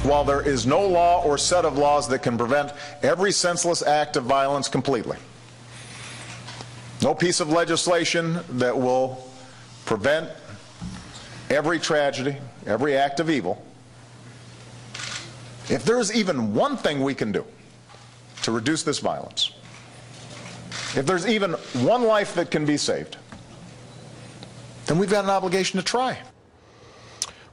while there is no law or set of laws that can prevent every senseless act of violence completely, no piece of legislation that will prevent every tragedy, every act of evil, if there's even one thing we can do to reduce this violence, if there's even one life that can be saved, then we've got an obligation to try.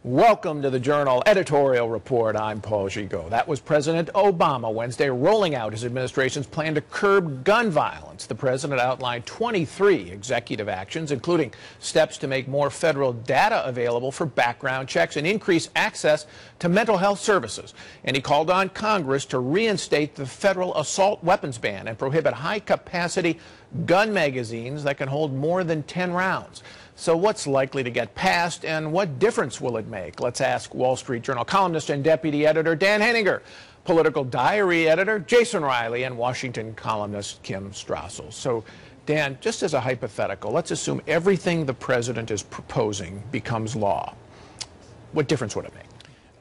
Welcome to the Journal Editorial Report. I'm Paul Gigot. That was President Obama Wednesday rolling out his administration's plan to curb gun violence. The president outlined 23 executive actions, including steps to make more federal data available for background checks and increase access to mental health services. And he called on Congress to reinstate the federal assault weapons ban and prohibit high-capacity gun magazines that can hold more than 10 rounds. So what's likely to get passed, and what difference will it make? Let's ask Wall Street Journal columnist and deputy editor Dan Henninger, political diary editor Jason Riley, and Washington columnist Kim Strassel. So, Dan, just as a hypothetical, let's assume everything the president is proposing becomes law. What difference would it make?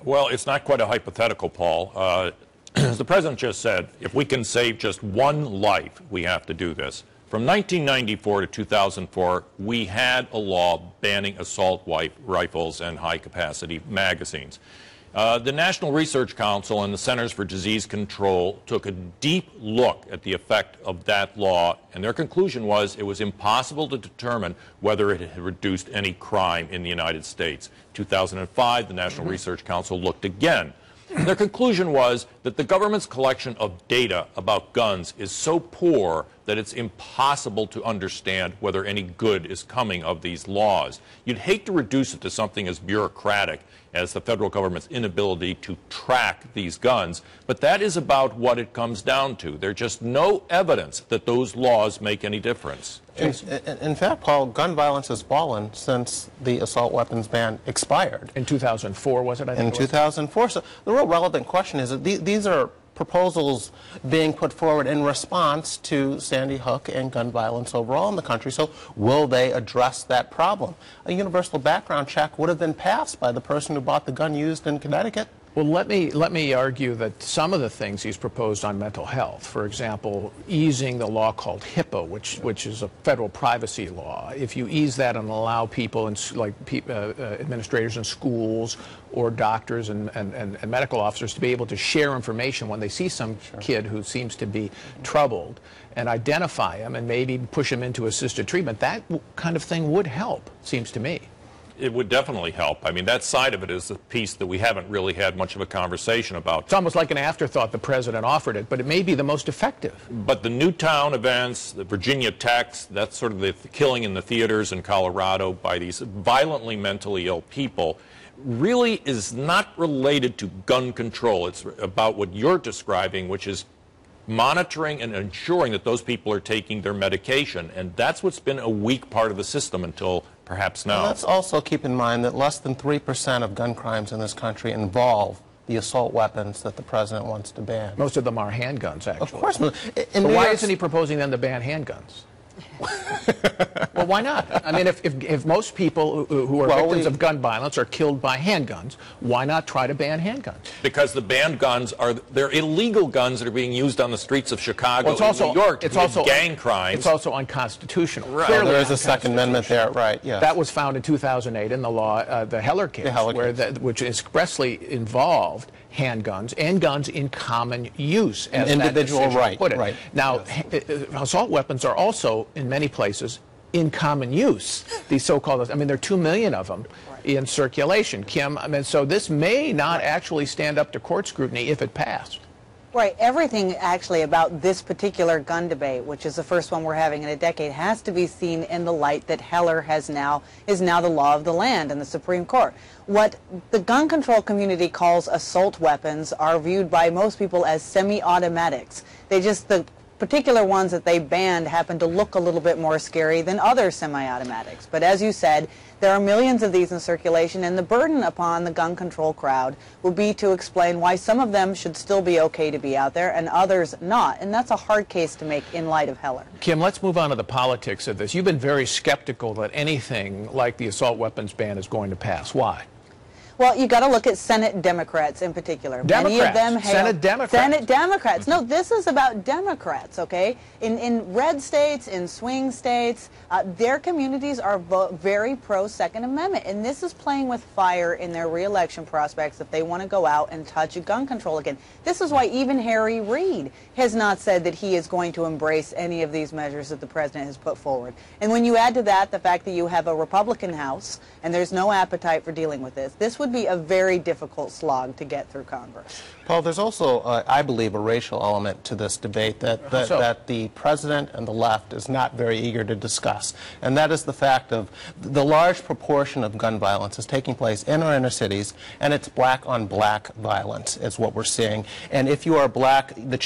Well, it's not quite a hypothetical, Paul. As the president just said, if we can save just one life, we have to do this. From 1994 to 2004, we had a law banning assault rifles and high-capacity magazines. The National Research Council and the Centers for Disease Control took a deep look at the effect of that law, and their conclusion was it was impossible to determine whether it had reduced any crime in the United States. In 2005, the National Research Council looked again. Their conclusion was that the government's collection of data about guns is so poor that it's impossible to understand whether any good is coming of these laws. You'd hate to reduce it to something as bureaucratic as the federal government's inability to track these guns, but that is about what it comes down to. There's just no evidence that those laws make any difference. In fact, Paul, gun violence has fallen since the assault weapons ban expired. In 2004, was it? I think in 2004. So the real relevant question is that these are proposals being put forward in response to Sandy Hook and gun violence overall in the country. So will they address that problem? A universal background check would have been passed by the person who bought the gun used in Connecticut. Well, let me argue that some of the things he's proposed on mental health, for example, easing the law called HIPAA, which is a federal privacy law, if you ease that and allow people, administrators in schools or doctors and medical officers to be able to share information when they see some kid who seems to be troubled and identify him and maybe push him into assisted treatment, that kind of thing would help, seems to me. It would definitely help. I mean, that side of it is the piece that we haven't really had much of a conversation about. It's almost like an afterthought the president offered it, but it may be the most effective. But the Newtown events, the Virginia techs, that's sort of the killing in the theaters in Colorado by these violently mentally ill people, really is not related to gun control. It's about what you're describing, which is monitoring and ensuring that those people are taking their medication. And that's what's been a weak part of the system until perhaps now. And let's also keep in mind that less than 3% of gun crimes in this country involve the assault weapons that the president wants to ban. Most of them are handguns, actually. Of course. So why isn't he proposing then to ban handguns? Well, why not? I mean, if most people who are victims of gun violence are killed by handguns, why not try to ban handguns? Because the banned guns they're illegal guns that are being used on the streets of Chicago and New York to commit gang crimes. It's also unconstitutional. Right. Clearly, there is a Second Amendment there, right? Yeah. That was found in 2008 in the law, the Heller case, which expressly involved handguns and guns in common use as individual right. Put it. Now, assault weapons are also in many places in common use. These so-called, I mean, there are 2 million of them in circulation. Kim, I mean, so this may not actually stand up to court scrutiny if it passed. Right. Everything actually about this particular gun debate, which is the first one we're having in a decade, has to be seen in the light that Heller is now the law of the land in the Supreme Court. What the gun control community calls assault weapons are viewed by most people as semi-automatics. The particular ones that they banned happen to look a little bit more scary than other semi-automatics. But as you said, there are millions of these in circulation, and the burden upon the gun control crowd will be to explain why some of them should still be okay to be out there and others not. And that's a hard case to make in light of Heller. Kim, let's move on to the politics of this. You've been very skeptical that anything like the assault weapons ban is going to pass. Why? Well, you got to look at Senate Democrats in particular. Many of them hail Senate Democrats. Senate Democrats. No, this is about Democrats, okay? In red states, in swing states, their communities are very pro-Second Amendment, and this is playing with fire in their re-election prospects if they want to go out and touch gun control again. This is why even Harry Reid has not said that he is going to embrace any of these measures that the president has put forward. And when you add to that the fact that you have a Republican House and there's no appetite for dealing with this would be a very difficult slog to get through Congress. Paul, there's also, I believe, a racial element to this debate that the president and the left is not very eager to discuss, and that is the fact of the large proportion of gun violence is taking place in our inner cities, and it's black-on-black violence is what we're seeing. And if you are black, your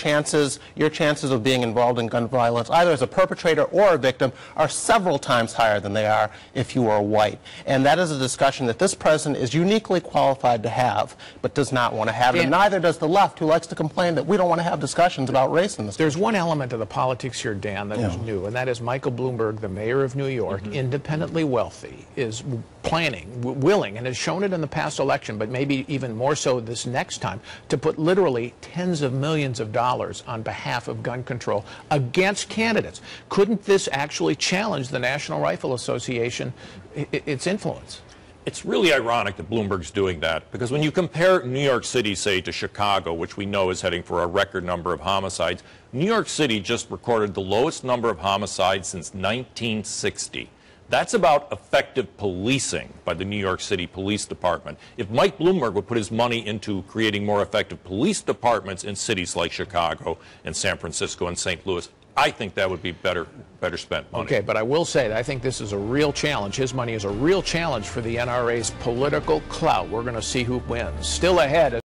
chances of being involved in gun violence, either as a perpetrator or a victim, are several times higher than they are if you are white. And that is a discussion that this president is uniquely qualified to have, but does not want to have, and neither does the left, who likes to complain that we don't want to have discussions about race in this country. There's one element of the politics here, Dan, that is new, and that is Michael Bloomberg, the mayor of New York, independently wealthy, is planning, willing, and has shown it in the past election, but maybe even more so this next time, to put literally tens of millions of dollars on behalf of gun control against candidates. Couldn't this actually challenge the National Rifle Association, its influence? It's really ironic that Bloomberg's doing that, because when you compare New York City, say, to Chicago, which we know is heading for a record number of homicides, New York City just recorded the lowest number of homicides since 1960. That's about effective policing by the New York City Police Department. If Mike Bloomberg would put his money into creating more effective police departments in cities like Chicago and San Francisco and St. Louis, I think that would be better spent money. Okay, but I will say that I think this is a real challenge. His money is a real challenge for the NRA's political clout. We're going to see who wins. Still ahead.